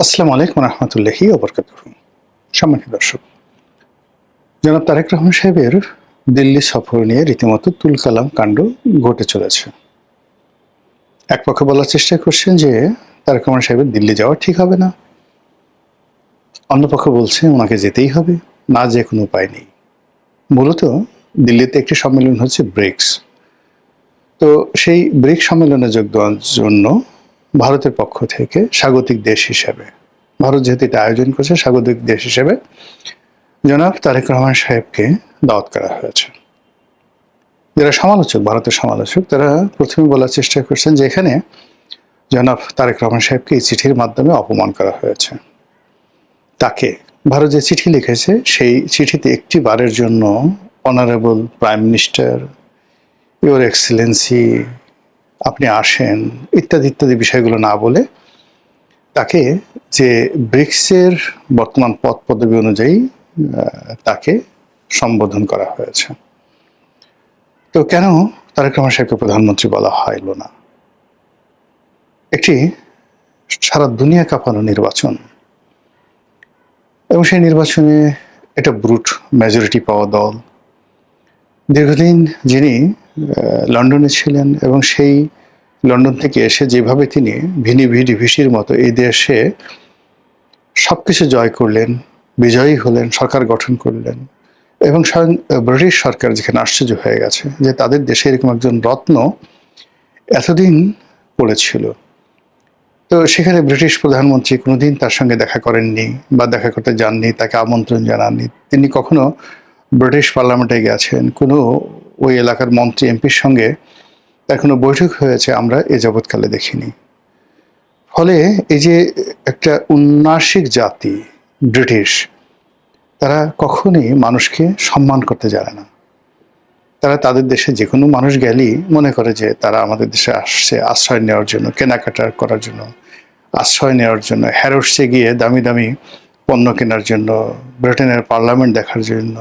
আসসালামু আলাইকুম রহমতুল্লাহি ওয়া বারাকাতুহু। সম্মানিত দর্শক, জনাব তারেক রহমান সাহেবের দিল্লি সফর নিয়ে রীতিমতো তুলকালাম কাণ্ড ঘটে চলেছে। এক পক্ষে বলার চেষ্টা করছেন যে তারেক রহমান সাহেবের দিল্লি যাওয়া ঠিক হবে না, অন্য পক্ষ বলছে ওনাকে যেতেই হবে, না যেয়ে কোনো উপায় নেই। মূলত দিল্লিতে একটি সম্মেলন হচ্ছে ব্রিক্স। তো সেই ব্রিক্স সম্মেলনে যোগ দেওয়ার জন্য ভারতের পক্ষ থেকে স্বাগতিক দেশ হিসেবে, ভারত যেহেতু এটা আয়োজন করছে, স্বাগতিক দেশ হিসেবে জনাব তারেক রহমান সাহেবকে দাওয়াত করা হয়েছে। যারা সমালোচক, ভারতের সমালোচক, তারা প্রথমে বলার চেষ্টা করছেন যে এখানে জনাব তারেক রহমান সাহেবকে এই চিঠির মাধ্যমে অপমান করা হয়েছে। তাকে ভারত যে চিঠি লিখেছে সেই চিঠিতে একটি বারের জন্য honourable prime minister, your Excellency, আপনি আসেন, ইত্যাদি ইত্যাদি বিষয়গুলো না বলে তাকে যে ব্রিক্সের বর্তমান পদ পদবি অনুযায়ী তাকে সম্বোধন করা হয়েছে। তো কেন তারেক রহমান সাহেবকে প্রধানমন্ত্রী বলা হইল না? একটি সারা দুনিয়া কাঁপানো নির্বাচন, এবং সেই নির্বাচনে একটা ব্রুট মেজরিটি পাওয়া দল, দীর্ঘদিন যিনি লন্ডনে ছিলেন এবং সেই লন্ডন থেকে এসে যেভাবে তিনি ভিডিভিসির মতো এই দেশে সবকিছু জয় করলেন, বিজয়ী হলেন, সরকার গঠন করলেন, এবং স্বয়ং ব্রিটিশ সরকার যেখানে আশ্চর্য হয়ে গেছে যে তাদের দেশে এরকম একজন রত্ন এতদিন পড়েছিল। তো সেখানে ব্রিটিশ প্রধানমন্ত্রী কোনোদিন তার সঙ্গে দেখা করেননি বা দেখা করতে যাননি, তাকে আমন্ত্রণ জানাননি। তিনি কখনো ব্রিটিশ পার্লামেন্টে গেছেন, কোনো ওই এলাকার মন্ত্রী এমপির সঙ্গে তার কোনো বৈঠক হয়েছে আমরা এ যাবৎকালে দেখিনি। ফলে এই যে একটা উন্নাসিক জাতি ব্রিটিশ, তারা কখনোই মানুষকে সম্মান করতে জানে না। তারা তাদের দেশে যে কোনো মানুষ গেলেই মনে করে যে তারা আমাদের দেশে আসছে আশ্রয় নেওয়ার জন্য, কেনাকাটা করার জন্য, আশ্রয় নেওয়ার জন্য, হ্যারোসে গিয়ে দামি দামি পণ্য কেনার জন্য, ব্রিটেনের পার্লামেন্ট দেখার জন্য।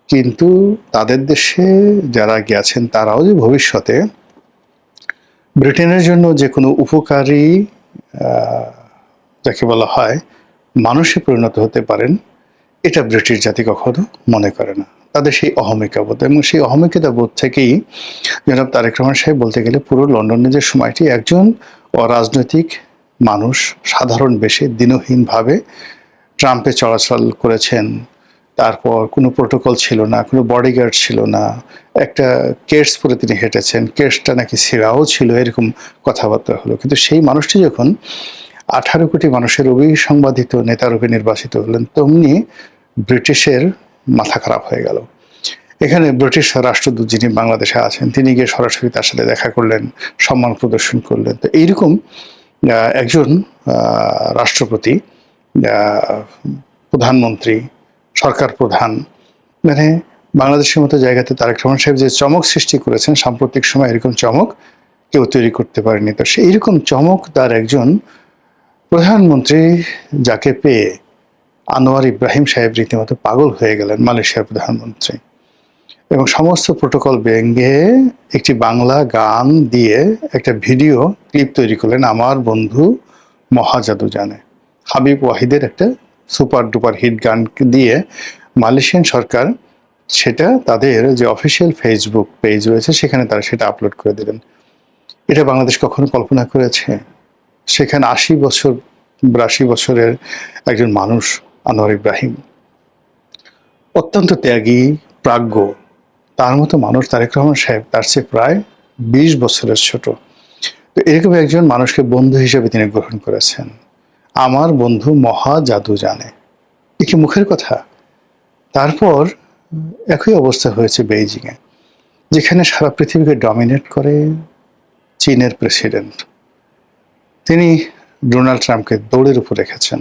কিন্তু তাদের দেশে যারা গেছেন তারাও যে ভবিষ্যতে ব্রিটেনের জন্য যে কোনো উপকারী যাকে বলা হয় মানুষে পরিণত হতে পারেন, এটা ব্রিটিশ জাতি কখনো মনে করে না। তাদের সেই অহমিকাবোধ, এবং সেই অহমিকতা বোধ থেকেই জনাব তারেক রহমান সাহেব বলতে গেলে পুরো লন্ডনের যে সময়টি একজন অরাজনৈতিক মানুষ সাধারণ বেশে দিনহীনভাবে ট্রাম্পে চলাচল করেছেন। তারপর কোনো প্রোটোকল ছিল না, কোনো বডিগার্ড ছিল না, একটা কেটস পরে তিনি হেঁটেছেন, কেটসটা নাকি ছেঁড়াও ছিল, এরকম কথাবার্তা হলো। কিন্তু সেই মানুষটি যখন 18 কোটি মানুষের অবিসংবাদিত নেতারূপে নির্বাচিত হলেন, তেমনি ব্রিটিশের মাথা খারাপ হয়ে গেল। এখানে ব্রিটিশ রাষ্ট্রদূত যিনি বাংলাদেশে আছেন, তিনি গিয়ে সরাসরি তার সাথে দেখা করলেন, সম্মান প্রদর্শন করলেন। তো এইরকম একজন রাষ্ট্রপতি, প্রধানমন্ত্রী, সরকার প্রধান, মানে বাংলাদেশের মতো জায়গাতে তারেক রহমান সাহেব যে চমক সৃষ্টি করেছেন, সাম্প্রতিক সময় এরকম চমক কেউ তৈরি করতে পারেনি। তো সেই রকম চমক তার একজন প্রধানমন্ত্রী, যাকে পেয়ে আনোয়ার ইব্রাহিম সাহেব রীতিমতো পাগল হয়ে গেলেন, মালয়েশিয়ার প্রধানমন্ত্রী, এবং সমস্ত প্রোটোকল ভেঙে একটি বাংলা গান দিয়ে একটা ভিডিও ক্লিপ তৈরি করলেন, আমার বন্ধু মহাজাদু জানে, হাবিব ওয়াহিদের একটা সুপার ডুপার হিট গান দিয়ে মালয়েশিয়ান সরকার সেটা তাদের যে অফিসিয়াল ফেসবুক পেজ রয়েছে সেখানে তারা সেটা আপলোড করে দিলেন। এটা বাংলাদেশ কখনো কল্পনা করেছে? সেখানে 82 বছরের একজন মানুষ আনোয়ার ইব্রাহিম, অত্যন্ত ত্যাগী, প্রাজ্ঞ, তার মতো মানুষ তারেক রহমান সাহেব তার চেয়ে প্রায় 20 বছরের ছোট। তো এরকম একজন মানুষকে বন্ধু হিসেবে তিনি গ্রহণ করেছেন। আমার বন্ধু মহা জাদু জানে, এ কি মুখের কথা? তারপর একই অবস্থা হয়েছে বেইজিংয়ে, যেখানে সারা পৃথিবীকে ডমিনেট করে চীনের প্রেসিডেন্ট। তিনি ডোনাল্ড ট্রাম্পকে দৌড়ের উপর রেখেছেন।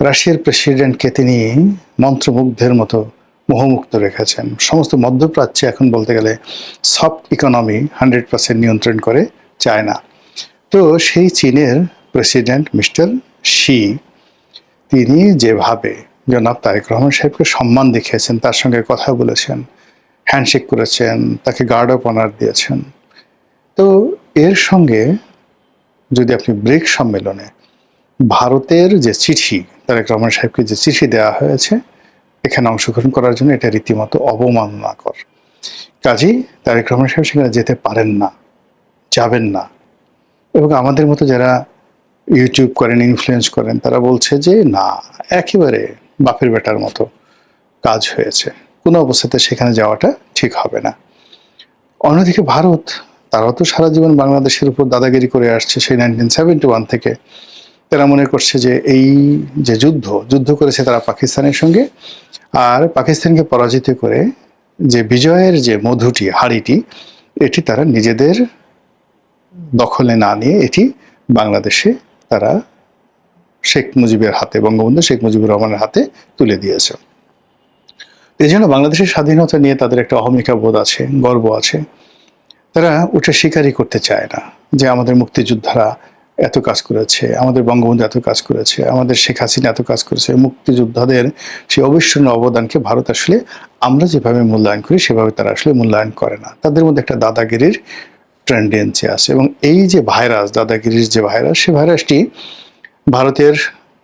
রাশিয়ার প্রেসিডেন্টকে তিনি মন্ত্রমুগ্ধের মতো মোহমুক্ত রেখেছেন। সমস্ত মধ্যপ্রাচ্যে এখন বলতে গেলে সফট ইকোনমি 100% নিয়ন্ত্রণ করে চায়না। তো সেই চীনের প্রেসিডেন্ট মিস্টার শি, তিনি যেভাবে জনাব তারেক রহমান সাহেবকে সম্মান দেখিয়েছেন, তার সঙ্গে কথা বলেছেন, হ্যান্ডশেক করেছেন, তাকে গার্ড অফ অনার দিয়েছেন। তো এর সঙ্গে যদি আপনি ব্রিক্স সম্মেলনে ভারতের যে চিঠি, তারেক রহমান সাহেবকে যে চিঠি দেওয়া হয়েছে এখানে অংশগ্রহণ করার জন্য, এটা রীতিমতো অবমাননাকর। কাজেই তারেক রহমান সাহেব সেখানে যেতে পারেন না, যাবেন না। এবং আমাদের মতো যারা ইউটিউব করেন, ইনফ্লুয়েন্স করেন, তারা বলছে যে না, একেবারে বাপের বেটার মতো কাজ হয়েছে, কোনো অবস্থাতে সেখানে যাওয়াটা ঠিক হবে না। অন্যদিকে ভারত, তারাও তো সারা জীবন বাংলাদেশের উপর দাদাগিরি করে আসছে সেই 1971 থেকে। তারা মনে করছে যে এই যে যুদ্ধ করেছে তারা পাকিস্তানের সঙ্গে, আর পাকিস্তানকে পরাজিত করে যে বিজয়ের যে মধুটি, হাড়িটি, এটি তারা নিজেদের দখলে না নিয়ে এটি বাংলাদেশে তারা শেখ মুজিবের হাতে, বঙ্গবন্ধু শেখ মুজিবুর রহমানের হাতে তুলে দিয়েছে। এই জন্য বাংলাদেশের স্বাধীনতা নিয়ে তাদের একটা অহমিকা বোধ আছে, গর্ব আছে। তারা ওটা স্বীকারই করতে চায় না যে আমাদের মুক্তিযোদ্ধারা এত কাজ করেছে, আমাদের বঙ্গবন্ধু এত কাজ করেছে, আমাদের শেখ হাসিনা এত কাজ করেছে। মুক্তিযোদ্ধাদের সেই অবিস্মরণীয় অবদানকে ভারত আসলে আমরা যেভাবে মূল্যায়ন করি সেভাবে তারা আসলে মূল্যায়ন করে না। তাদের মধ্যে একটা দাদাগিরির টেন্ডেন্সি আছে, এবং এই যে ভাইরাস, দাদাগিরির যে ভাইরাস, সেই ভাইরাসটি ভারতের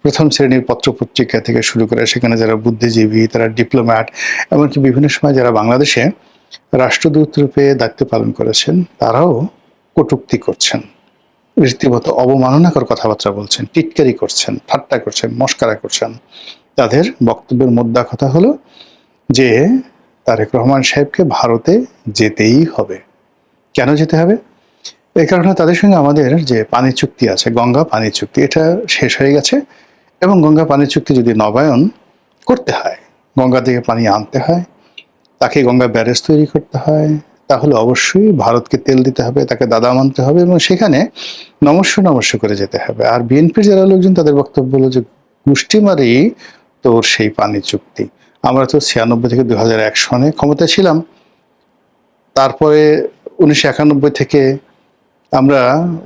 প্রথম শ্রেণীর পত্রপত্রিকা থেকে শুরু করে সেখানে যারা বুদ্ধিজীবী, তারা ডিপ্লোম্যাট, এমনকি বিভিন্ন সময় যারা বাংলাদেশে রাষ্ট্রদূত রূপে দায়িত্ব পালন করেছেন, তারাও কটূক্তি করছেন, রীতিমতো অবমাননাকর কথাবার্তা বলছেন, টিটকারি করছেন, ঠাট্টা করছেন, মস্কারা করছেন। তাদের বক্তব্যের মোদ্দা কথা হলো যে তারেক রহমান সাহেবকে ভারতে যেতেই হবে। কেন যেতে হবে? এই কারণে তাদের সঙ্গে আমাদের যে পানি চুক্তি আছে, গঙ্গা পানি চুক্তি, এটা শেষ হয়ে গেছে। এবং গঙ্গা পানি চুক্তি যদি নবায়ন করতে হয়, গঙ্গা থেকে পানি আনতে হয়, তাকে গঙ্গা ব্যারেজ তৈরি করতে হয়, তাহলে অবশ্যই ভারতকে তেল দিতে হবে, তাকে দাদা মানতে হবে, এবং সেখানে নমস্য করে যেতে হবে। আর বিএনপির যারা লোকজন, তাদের বক্তব্য হলো যে গোষ্ঠী মারি তোর সেই পানি চুক্তি। আমরা তো 96 থেকে 2001 সনে ক্ষমতায় ছিলাম, তারপরে 1991 থেকে আমরা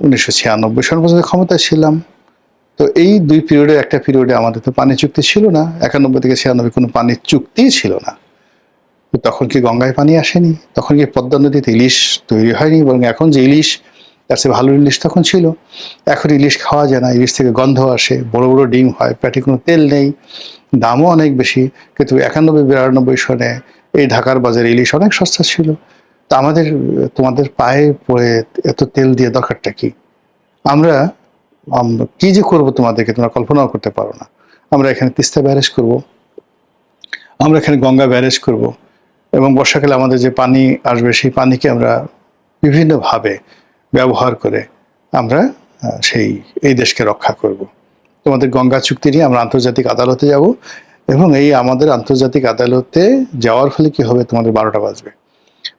1996 সন পর্যন্ত ক্ষমতায় ছিলাম। তো এই দুই পিরিয়ডের একটা পিরিয়ডে আমাদের তো পানি চুক্তি ছিল না। 91 থেকে 96 কোনো পানি চুক্তিই ছিল না। তখন কি গঙ্গায় পানি আসেনি? তখন কি পদ্মা নদীতে ইলিশ তৈরি হয়নি? বরং এখন যে ইলিশ, তার চেয়ে ভালো ইলিশ তখন ছিল। এখন ইলিশ খাওয়া যায় না, ইলিশ থেকে গন্ধ আসে, বড় বড় ডিম হয়, পেটে কোনো তেল নেই, দামও অনেক বেশি। কিন্তু 91-92 সনে এই ঢাকার বাজারে ইলিশ অনেক সস্তা ছিল। তা আমাদের, তোমাদের পায়ে পড়ে এত তেল দিয়ে দরকারটা কি? আমরা কি যে করবো তোমাদেরকে তোমরা কল্পনাও করতে পারো না। আমরা এখানে তিস্তা ব্যারেজ করব, আমরা এখানে গঙ্গা ব্যারেজ করব, এবং বর্ষাকালে আমাদের যে পানি আসবে সেই পানিকে আমরা বিভিন্নভাবে ব্যবহার করে আমরা এই দেশকে রক্ষা করব। তোমাদের গঙ্গা চুক্তি নিয়ে আমরা আন্তর্জাতিক আদালতে যাব, এবং এই আমাদের আন্তর্জাতিক আদালতে যাওয়ার ফলে কি হবে, তোমাদের 12টা বাজবে।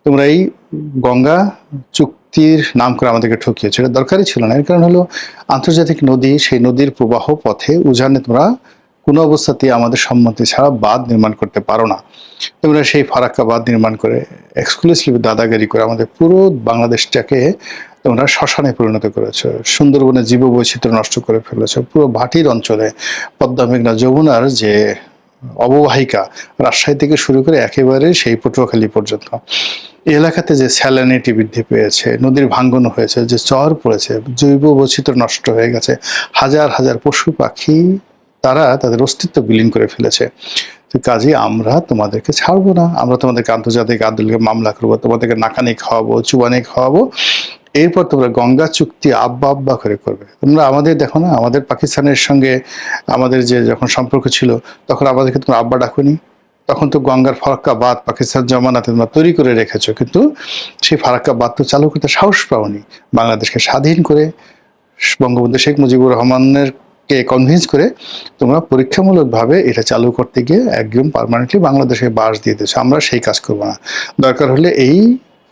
তোমরা এই গঙ্গা চুক্তির নাম করে আমাদেরকে ঠকিয়েছো, এটা দরকারই ছিল না। এর কারণ হলো আন্তর্জাতিক নদী, সেই নদীর প্রবাহ পথে উজানে তোমরা কোনো অবস্থাতেই আমাদের সম্মতি ছাড়া বাঁধ নির্মাণ করতে পারো না। তোমরা সেই ফারাক্কা বাঁধ নির্মাণ করে এক্সক্লুসিভ দাদাগিরি করে আমাদের পুরো বাংলাদেশটাকে তোমরা শ্মশানে পরিণত করেছো। সুন্দরবনের জীববৈচিত্র্য নষ্ট করে ফেলেছো। পুরো ভাটির অঞ্চলে পদ্মা, মেঘনা, যমুনার যে অববাহিকা, রাজশাহী থেকে শুরু করে একেবারে সেই পটুয়াখালী পর্যন্ত এই এলাকাতে যে স্যালানিটি বৃদ্ধি পেয়েছে, নদীর ভাঙ্গন হয়েছে, যে চর পড়েছে, জৈব বৈচিত্র্য নষ্ট হয়ে গেছে, হাজার হাজার পশু পাখি তারা তাদের অস্তিত্ব বিলীন করে ফেলেছে। তো কাজে আমরা তোমাদেরকে ছাড়বো না, আমরা তোমাদেরকে আন্তর্জাতিক আদালতে মামলা করবো, তোমাদেরকে নাকানি খাওয়াবো, চুবানি খাওয়াবো। এরপর তোমরা গঙ্গা চুক্তি আব্বা আব্বা করে করবে। তোমরা আমাদের দেখো না, আমাদের পাকিস্তানের সঙ্গে আমাদের যে যখন সম্পর্ক ছিল, তখন আমাদেরকে তোমরা আব্বা ডাকুনি। তখন তো গঙ্গার ফারাক্কা বাঁধ পাকিস্তান জমানাতে তোমরা তৈরি করে রেখেছো, কিন্তু সেই ফারাক্কা বাঁধ তো চালু করতে সাহস পাওনি। বাংলাদেশকে স্বাধীন করে বঙ্গবন্ধু শেখ মুজিবুর রহমানের কে কনভিন্স করে তোমরা পরীক্ষামূলকভাবে এটা চালু করতে গিয়ে একদম পার্মানেন্টলি বাংলাদেশে বাস দিয়ে দিয়েছো। আমরা সেই কাজ করবো না। দরকার হলে এই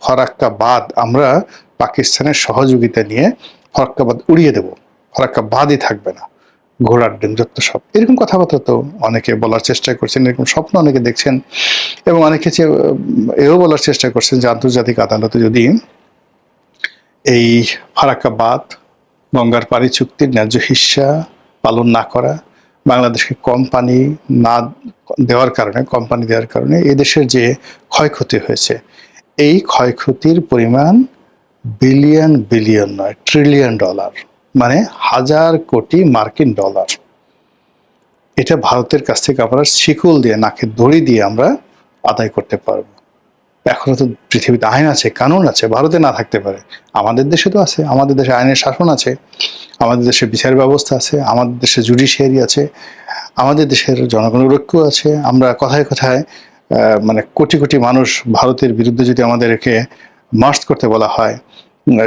ফারাক্কা বাঁধ আমরা পাকিস্তানের সহযোগিতা নিয়ে ফারাক্কা বাঁধ উড়িয়ে দেব, ফারাক্কা বাঁধই থাকবে না, ঘোড়ার ডিম যত সব। এরকম কথাবার্তা তো অনেকে বলার চেষ্টা করছেন, এরকম স্বপ্ন অনেকে দেখছেন, এবং অনেকে এও বলার চেষ্টা করছেন যে আন্তর্জাতিক আদালতে যদি এই ফারাক্কা বাঁধ, গঙ্গার পানি চুক্তির ন্যায্য হিস্সা পালন না করা, বাংলাদেশকে কম পানি না দেওয়ার কারণে, কম পানি দেওয়ার কারণে এদেশের যে ক্ষয়ক্ষতি হয়েছে, এই ক্ষয়ক্ষতির পরিমাণ বিলিয়ন বিলিয়ন নয়, $1 ট্রিলিয়ন। মানে 1000 কোটি মার্কিন ডলার। এটা ভারতের কাছ থেকে আমরা শিকল দিয়ে, নাকে দড়ি দিয়ে আমরা আদায় করতে পারবো। এখনো তো পৃথিবীতে আইন আছে, কানুন আছে, ভারতে না থাকতে পারে, আমাদের দেশে তো আছে। আমাদের দেশে আইনের শাসন আছে, আমাদের দেশে বিচার ব্যবস্থা আছে, আমাদের দেশে জুডিশিয়ারি আছে, আমাদের দেশের জনগণের ঐক্য আছে। আমরা কথায় কথায় মানে কোটি কোটি মানুষ ভারতের বিরুদ্ধে যদি আমাদেরকে মার্চ করতে বলা হয়,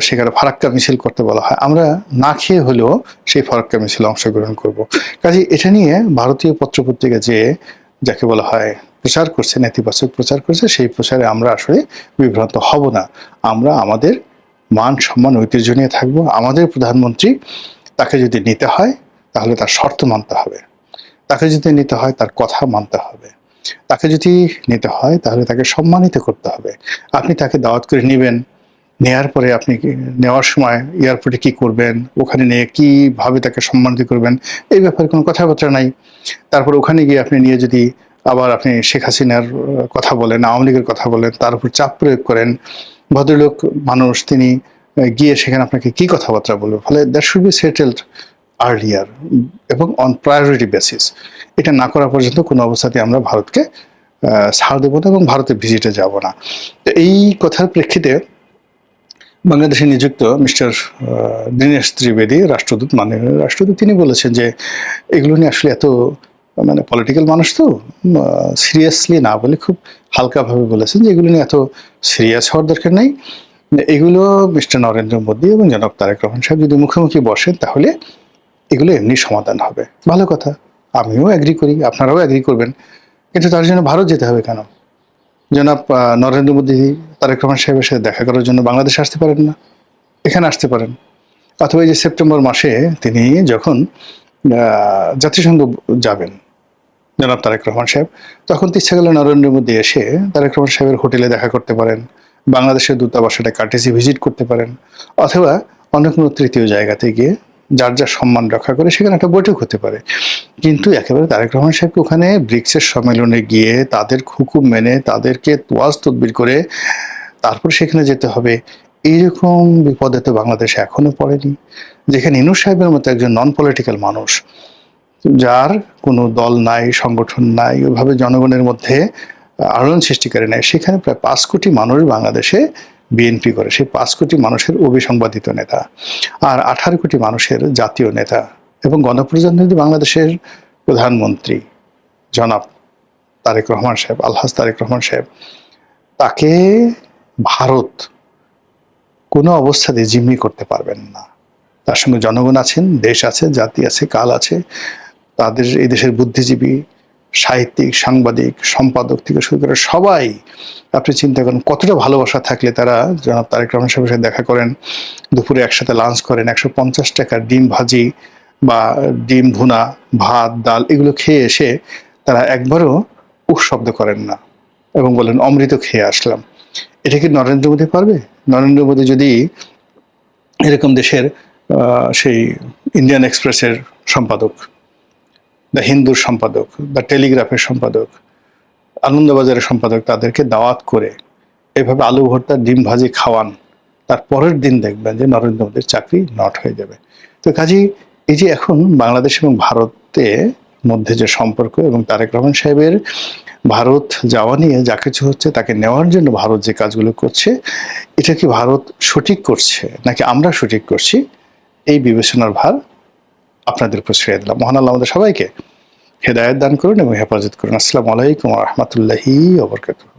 সেখানে ফারাক্কা মিছিল করতে বলা হয়, আমরা না খেয়ে হলেও সেই ফারাক্কা মিছিলে অংশগ্রহণ করব। কাজে এটা নিয়ে ভারতীয় পত্রপত্রিকা যে যাকে বলা হয় প্রচার করছে, নেতিবাচক প্রচার করছে, সেই প্রচারে আমরা আসলে বিভ্রান্ত হব না। আমরা আমাদের মান সম্মান ঐতিহ্য নিয়ে থাকবো। আমাদের প্রধানমন্ত্রী, তাকে যদি নিতে হয় তাহলে তার শর্ত মানতে হবে, তাকে যদি নিতে হয় তার কথা মানতে হবে, তাকে যদি নিতে হয় তাহলে তাকে সম্মানিত করতে হবে। আপনি তাকে দাওয়াত করে নেবেন, নেয়ার পরে আপনি নেওয়ার সময় এয়ারপোর্টে কি করবেন, ওখানে নিয়ে কিভাবে তাকে সম্মানিত করবেন, এই ব্যাপারে কোনো কথাবার্তা নাই। তারপর ওখানে গিয়ে আপনি নিয়ে যদি আবার আপনি শেখ হাসিনার কথা বলেন, আওয়ামী লীগের কথা বলেন, তার উপর চাপ প্রয়োগ করেন, ভদ্রলোক মানুষ তিনি গিয়ে সেখানে আপনাকে কি কথাবার্তা বলবে? ফলে that should be settled earlier এবং অন প্রায়োরিটি বেসিস। এটা না করা পর্যন্ত কোনো অবস্থাতে আমরা ভারতকে ছাড় দেবো না এবং ভারতের ভিজিটে যাব না। তো এই কথার প্রেক্ষিতে বাংলাদেশে নিযুক্ত মিস্টার দীনেশ ত্রিবেদী, রাষ্ট্রদূত, মাননীয় রাষ্ট্রদূত, তিনি বলেছেন যে এগুলো নিয়ে আসলে এত মানে পলিটিক্যাল মানুষ তো সিরিয়াসলি না বলে খুব হালকাভাবে বলেছেন যে এগুলো নিয়ে এত সিরিয়াস হওয়ার দরকার নেই। এগুলো মিস্টার নরেন্দ্র মোদী এবং জনাব তারেক রহমান সাহেব যদি মুখোমুখি বসেন তাহলে এগুলো এমনি সমাধান হবে। ভালো কথা, আমিও অ্যাগ্রি করি, আপনারাও অ্যাগ্রি করবেন। কিন্তু তার জন্য ভারত যেতে হবে কেন? জনাব নরেন্দ্র মোদী তারেক রহমান সাহেবের সাথে দেখা করার জন্য বাংলাদেশে আসতে পারেন না? এখানে আসতে পারেন। অথবা এই যে সেপ্টেম্বর মাসে তিনি যখন জাতিসংঘ যাবেন জনাব তারেক রহমান সাহেব, তখন তো ইচ্ছা গেলে নরেন্দ্র মোদী এসে তারেক রহমান সাহেবের হোটেলে দেখা করতে পারেন, বাংলাদেশের দূতাবাসটা কার্টেসি ভিজিট করতে পারেন, অথবা অন্য কোনো তৃতীয় জায়গাতে গিয়ে যার যার সম্মান রক্ষা করে সেখানে একটা বৈঠক হতে পারে। কিন্তু একেবারে তারেক রহমান সাহেবকে ওখানে ব্রিক্সের সম্মেলনে গিয়ে তাদের হুকুম মেনে তাদেরকে তোয়াজ তদবির করে তারপর সেখানে যেতে হবে, এইরকম বিপদে তো বাংলাদেশে এখনো পড়েনি। যেখানে ইনূর সাহেবের মতো একজন নন পলিটিক্যাল মানুষ, যার কোনো দল নাই, সংগঠন নাই, ওইভাবে জনগণের মধ্যে আলোড়ন সৃষ্টিকারী নাই, সেখানে প্রায় 5 কোটি মানুষ বাংলাদেশে বিএনপি করে। সেই 5 কোটি মানুষের অবিসংবাদিত নেতা আর 18 কোটি মানুষের জাতীয় নেতা এবং গণপ্রজাতন্ত্রী বাংলাদেশের প্রধানমন্ত্রী জনাব তারেক রহমান সাহেব, আলহাজ তারেক রহমান সাহেব, তাকে ভারত কোনো অবস্থাতে জিম্মি করতে পারবেন না। তার সঙ্গে জনগণ আছেন, দেশ আছে, জাতি আছে, কাল আছে। তাদের এই দেশের বুদ্ধিজীবী, সাহিত্যিক, সাংবাদিক, সম্পাদক থেকে শুরু করে সবাই, আপনি চিন্তা করেন কতটা ভালোবাসা থাকলে তারা জনাব তারেক রহমান সাহেবের সাথে দেখা করেন, দুপুরে একসাথে লাঞ্চ করেন, 150 টাকার ডিম ভাজি বা ডিম ভুনা, ভাত, ডাল এগুলো খেয়ে এসে তারা একবারও উফ শব্দ করেন না এবং বলেন অমৃত খেয়ে আসলাম। এটা কি নরেন্দ্র মোদী পারবে? নরেন্দ্র মোদী যদি এরকম দেশের সেই ইন্ডিয়ান এক্সপ্রেসের সম্পাদক, দ্য হিন্দুর সম্পাদক, দ্য টেলিগ্রাফের সম্পাদক, আনন্দবাজারের সম্পাদক, তাদেরকে দাওয়াত করে এভাবে আলু ভর্তা ডিম ভাজি খাওয়ান, তার পরের দিন দেখবেন যে নরেন্দ্র মোদীর চাকরি নট হয়ে যাবে। তো কাজেই এই যে এখন বাংলাদেশ এবং ভারতের মধ্যে যে সম্পর্ক এবং তারেক রহমান সাহেবের ভারত যাওয়া নিয়ে যা কিছু হচ্ছে, তাকে নেওয়ার জন্য ভারত যে কাজগুলো করছে, এটা কি ভারত সঠিক করছে নাকি আমরা সঠিক করছি, এই বিবেচনার ভার আপনাদের উপর ছেড়ে দিলাম। মহান আল্লাহ আমাদের সবাইকে হেদায়েত দান করুন এবং হেফাজত করুন। আসসালামু আলাইকুম ওয়া রাহমাতুল্লাহি ওয়া বারাকাতুহু।